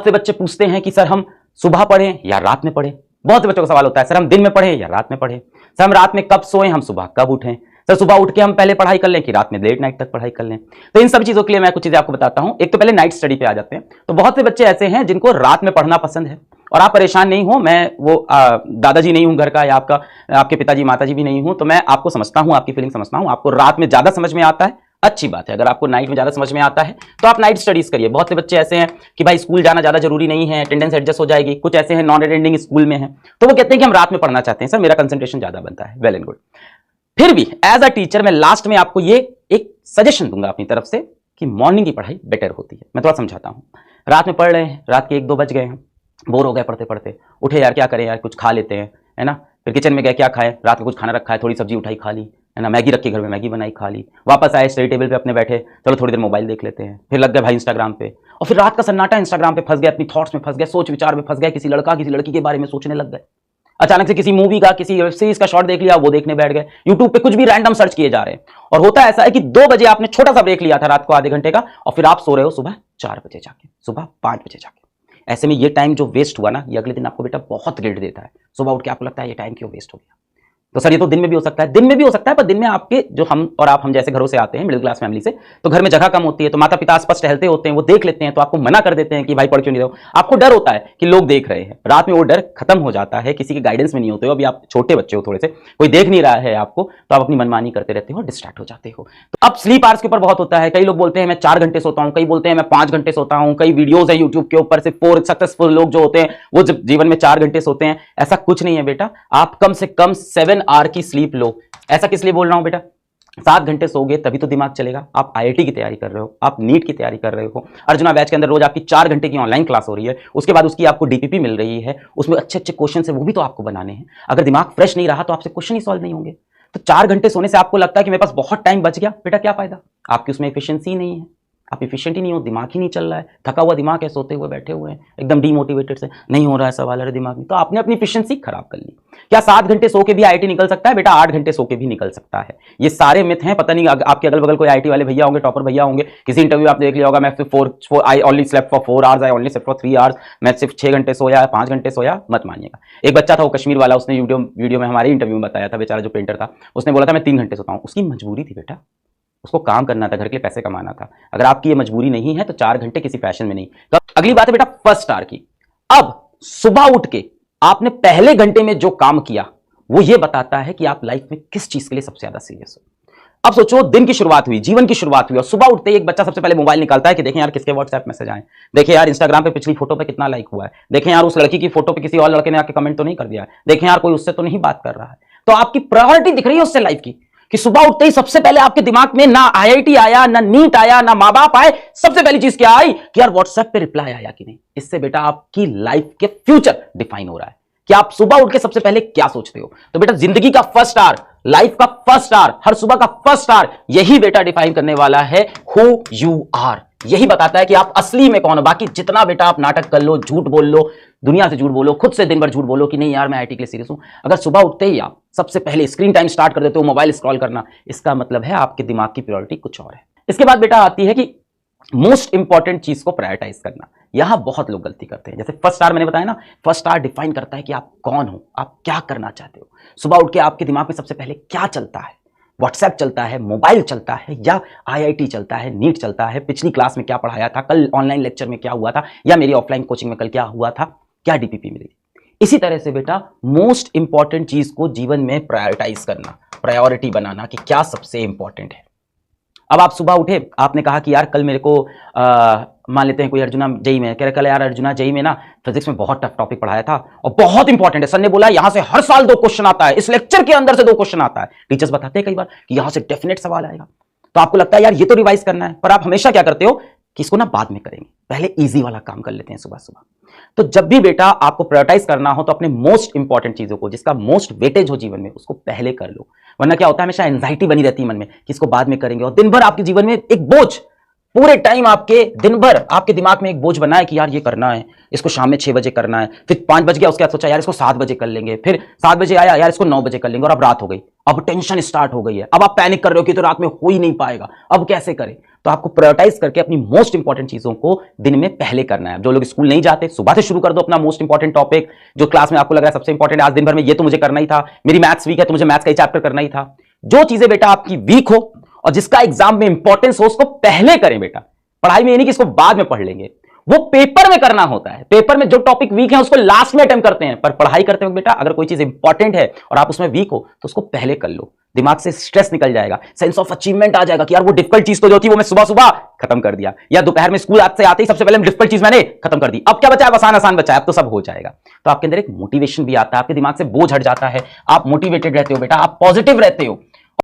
से बच्चे पूछते हैं कि सर हम सुबह पढ़ें या रात में पढ़ें। बहुत से बच्चों का सवाल होता है सर हम दिन में पढ़ें या रात में पढ़ें, सर हम रात में कब सोएं, हम सुबह कब उठें, सर सुबह उठ के हम पहले पढ़ाई कर लें कि रात में लेट नाइट तक पढ़ाई कर लें। तो इन सब चीजों के लिए मैं कुछ चीजें आपको बताता हूं। एक तो पहले नाइट स्टडी पे आ जाते हैं। तो बहुत से बच्चे ऐसे हैं जिनको रात में पढ़ना पसंद है, और आप परेशान नहीं हो, मैं वो दादाजी नहीं हूं घर का, या आपके पिताजी माताजी भी नहीं हूं, तो मैं आपको समझता हूं, आपकी फीलिंग समझता हूं। आपको रात में ज्यादा समझ में आता है, अच्छी बात है। अगर आपको नाइट में ज्यादा समझ में आता है तो आप नाइट स्टडीज करिए। बहुत से बच्चे ऐसे हैं कि भाई स्कूल जाना ज्यादा जरूरी नहीं है, अटेंडेंस एडजस्ट हो जाएगी। कुछ ऐसे हैं नॉन अटेंडिंग स्कूल में हैं, तो वो कहते हैं कि हम रात में पढ़ना चाहते हैं, सर मेरा कंसंट्रेशन ज्यादा बनता है। Well and good. फिर भी एज अ टीचर मैं लास्ट में आपको ये एक सजेशन दूंगा अपनी तरफ से कि मॉर्निंग की पढ़ाई बेटर होती है। मैं थोड़ा समझाता हूं। रात में पढ़ रहे हैं, रात के 1-2 बज गए हैं, बोर हो गए पढ़ते पढ़ते, उठे यार क्या करें यार, कुछ खा लेते हैं, है ना। फिर किचन में गए, क्या खाए, रात में कुछ खाना रखा है, थोड़ी सब्जी उठाई खा ली, है ना, मैगी रखी घर में, मैगी बनाई खा ली। वापस आए स्टडी टेबल पे अपने बैठे, चलो थोड़ी देर मोबाइल देख लेते हैं, फिर लग गए भाई इंस्टाग्राम पे, और फिर रात का सन्नाटा, इंस्टाग्राम पे फंस गए, अपनी थॉट्स में फंस गए, सोच विचार में फंस गए, किसी लड़का किसी लड़की के बारे में सोचने लग गए। अचानक से किसी मूवी का, किसी वेब सीरीज का शॉर्ट देख लिया, वो देखने बैठ गए। यूट्यूब पे कुछ भी रैंडम सर्च किए जा रहे हैं। और होता ऐसा है कि 2 बजे आपने छोटा सा ब्रेक लिया था रात को आधे घंटे का, और फिर आप सो रहे हो सुबह 4 बजे जाके, सुबह 5 बजे जाके। ऐसे में ये टाइम जो वेस्ट हुआ ना, ये अगले दिन आपको बेटा बहुत गिल्ट देता है। सुबह उठ के आपको लगता है ये टाइम क्यों वेस्ट हो गया। तो सर ये तो दिन में भी हो सकता है, दिन में भी हो सकता है, पर दिन में आपके जो हम और आप हम जैसे घरों से आते हैं, मिडिल क्लास फैमिली से, तो घर में जगह कम होती है, तो माता पिता आसपास टहलते होते हैं, वो देख लेते हैं, तो आपको मना कर देते हैं कि भाई पढ़ क्यों नहीं रहे हो। आपको डर होता है कि लोग देख रहे हैं। रात में वो डर खत्म हो जाता है, किसी के गाइडेंस में नहीं होते हो, अभी आप छोटे बच्चे हो, थोड़े से कोई देख नहीं रहा है आपको, तो आप अपनी मनमानी करते रहते हो, डिस्ट्रैक्ट हो जाते हो। तो अब स्लीप आवर्स के ऊपर बहुत होता है। कई लोग बोलते हैं मैं 4 घंटे सोता हूं, कई बोलते हैं मैं 5 घंटे सोता हूं। कई वीडियोज है यूट्यूब के ऊपर से 4 सक्सेसफुल लोग जो होते हैं वो जब जीवन में 4 घंटे सोते हैं। ऐसा कुछ नहीं है बेटा, आप कम से कम 7 आवर की स्लीप लो। ऐसा किस लिए बोल रहा हूं बेटा, 7 घंटे सोगे तभी तो दिमाग चलेगा। आप आईआईटी की तैयारी कर रहे हो, आप नीट की तैयारी कर रहे हो, अर्जुना बैच के अंदर रोज आपकी 4 घंटे की ऑनलाइन क्लास हो रही है, उसके बाद उसकी आपको डीपीपी मिल रही है, उसमें अच्छे अच्छे क्वेश्चन है, वो भी तो आपको बनाने हैं। अगर दिमाग फ्रेश नहीं रहा तो आपसे क्वेश्चन ही सॉल्व नहीं होंगे। तो 4 घंटे सोने से आपको लगता है कि मेरे पास बहुत टाइम बच गया, बेटा क्या फायदा, आपकी उसमें एफिशिएंसी नहीं है, आप एफिशिएंट ही नहीं हो, दिमाग ही नहीं चल रहा है, थका हुआ दिमाग है, सोते हुए बैठे हुए हैं, एकदम डीमोटिवेटेड से, नहीं हो रहा है सवाल अरे दिमाग में, तो आपने अपनी एफिशिएंसी खराब कर ली। क्या 7 घंटे सो के भी आईआईटी निकल सकता है बेटा? 8 घंटे सो के भी निकल सकता है। ये सारे मिथ हैं। पता नहीं आपके अगल बगल कोई आईआईटी वाले भैया होंगे, टॉपर भैया होंगे, किसी इंटरव्यू आप देख लिया होगा, मैं सिर्फ I only slept for 4 hours, I only slept for 3 hours, मैं सिर्फ 6 घंटे सोया, 5 घंटे सोया, मत मानिएगा। एक बच्चा था वो कश्मीर वाला, उसने वीडियो में हमारे इंटरव्यू में बताया था, बेचारा जो पेंटर था, उसने बोला था मैं 3 घंटे सोता हूं। उसकी मजबूरी थी बेटा, उसको काम करना था, घर के लिए पैसे कमाना था। अगर आपकी ये मजबूरी नहीं है तो 4 घंटे किसी फैशन में नहीं। तो अगली बात है बेटा फर्स्ट आवर की। अब सुबह उठ के आपने पहले घंटे में जो काम किया वो ये बताता है कि आप लाइफ में किस चीज के लिए सबसे ज्यादा सीरियस हो। अब सोचो, दिन की शुरुआत हुई, जीवन की शुरुआत हुई, और सुबह उठते ही एक बच्चा सबसे पहले मोबाइल निकालता है कि देखें यार किसके व्हाट्सएप मैसेज आए, देखें यार इंस्टाग्राम पे पिछली फोटो पे कितना लाइक हुआ है, देखें यार उस लड़की की फोटो पे किसी और लड़के ने आके कमेंट तो नहीं कर दिया है, देखें यार कोई उससे तो नहीं बात कर रहा है। तो आपकी प्रायोरिटी दिख रही है उससे लाइफ की, कि सुबह उठते ही सबसे पहले आपके दिमाग में ना आईआईटी आया, ना नीट आया, ना मां बाप आए, सबसे पहली चीज क्या आई कि यार व्हाट्सएप पे रिप्लाई आया कि नहीं। इससे बेटा आपकी लाइफ के फ्यूचर डिफाइन हो रहा है कि आप सुबह उठ के सबसे पहले क्या सोचते हो। तो बेटा जिंदगी का फर्स्ट आवर, लाइफ का फर्स्ट आवर, हर सुबह का फर्स्ट आवर, यही बेटा डिफाइन करने वाला है हु यू आर। यही बताता है कि आप असली में कौन हो। बाकी जितना बेटा आप नाटक कर लो, झूठ बोल लो, दुनिया से झूठ बोलो, खुद से दिन भर झूठ बोलो कि नहीं यार मैं आईआईटी के लिए सीरियस हूं, अगर सुबह उठते ही आप सबसे पहले स्क्रीन टाइम स्टार्ट कर देते हो मोबाइल स्क्रॉल करना, इसका मतलब है आपके दिमाग की प्रायोरिटी कुछ और है। इसके बाद बेटा आती है कि मोस्ट इंपॉर्टेंट चीज को प्रायोरिटाइज करना। यहां बहुत लोग गलती करते हैं। जैसे फर्स्ट आवर मैंने बताया ना, फर्स्ट आवर डिफाइन करता है कि आप कौन हो, आप क्या करना चाहते हो। सुबह उठ के आपके दिमाग में सबसे पहले क्या चलता है, व्हाट्सएप चलता है, मोबाइल चलता है, या आईआईटी चलता है, नीट चलता है, पिछली क्लास में क्या पढ़ाया था, कल ऑनलाइन लेक्चर में क्या हुआ था, या मेरी ऑफलाइन कोचिंग में कल क्या हुआ था, क्या डीपीपी मिली। इसी तरह से बेटा मोस्ट इंपॉर्टेंट चीज को जीवन में प्रायोरिटाइज करना, प्रायोरिटी बनाना कि क्या सबसे इंपॉर्टेंट है। अब आप सुबह उठे, आपने कहा कि यार कल मेरे को मान लेते हैं कोई अर्जुना जेई में, कह रहे कल यार अर्जुना जेई में ना फिजिक्स में बहुत टफ टॉपिक पढ़ाया था और बहुत इंपॉर्टेंट है, सर ने बोला यहां से हर साल 2 क्वेश्चन आता है, इस लेक्चर के अंदर से 2 क्वेश्चन आता है। टीचर्स बताते हैं कई बार कि यहां से डेफिनेट सवाल आएगा, तो आपको लगता है यार ये तो रिवाइज करना है, पर आप हमेशा क्या करते हो कि इसको ना बाद में करेंगे, पहले इजी वाला काम कर लेते हैं सुबह सुबह। तो जब भी बेटा आपको प्रायोरिटाइज करना हो तो अपने मोस्ट इंपॉर्टेंट चीजों को, जिसका मोस्ट वेटेज हो जीवन में, उसको पहले कर लो। वरना क्या होता है, हमेशा एंजाइटी बनी रहती है मन में कि इसको बाद में करेंगे, और दिन भर आपके जीवन में एक बोझ, पूरे टाइम आपके दिन भर आपके दिमाग में एक बोझ बना है कि यार ये करना है, इसको शाम में 6 बजे करना है, फिर 5 बज गया, उसके बाद सोचा यार इसको 7 बजे कर लेंगे, फिर 7 बजे आया यार इसको 9 बजे कर लेंगे, और अब रात हो गई, अब टेंशन स्टार्ट हो गई है, अब आप पैनिक कर रहे हो कि तो रात में हो ही नहीं पाएगा, अब कैसे करें? तो आपको प्रायोरिटाइज करके अपनी मोस्ट इंपॉर्टेंट चीजों को दिन में पहले करना है। जो लोग स्कूल नहीं जाते, सुबह से शुरू कर दो अपना मोस्ट इंपॉर्टेंट टॉपिक, जो क्लास में आपको लग रहा है सबसे इंपॉर्टेंट, आज दिन भर में ये तो मुझे करना ही था, मेरी मैथ्स वीक है तो मुझे मैथ्स का ही चैप्टर करना ही था। जो चीजें बेटा आपकी वीक हो और जिसका एग्जाम में इंपॉर्टेंस हो, उसको पहले करें बेटा। पढ़ाई में ये नहीं कि इसको बाद में पढ़ लेंगे, वो पेपर में करना होता है। पेपर में जो टॉपिक वीक है उसको लास्ट में अटेम्प्ट करते हैं, पर पढ़ाई करते वक्त बेटा अगर कोई चीज इंपॉर्टेंट है और आप उसमें वीक हो तो उसको पहले कर लो। दिमाग से स्ट्रेस निकल जाएगा, सेंस ऑफ अचीवमेंट आ जाएगा कि यार वो डिफिकल्ट चीज तो जो थी वो मैं सुबह सुबह खत्म कर दिया, या दोपहर में स्कूल से आते ही सबसे पहले डिफिकल्ट चीज मैंने खत्म कर दी, अब क्या बचा है? आसान आसान बचा है, अब तो सब हो जाएगा। तो आपके अंदर एक मोटिवेशन भी आता है, आपके दिमाग से बोझ हट जाता है, आप मोटिवेटेड रहते हो बेटा, आप पॉजिटिव रहते हो।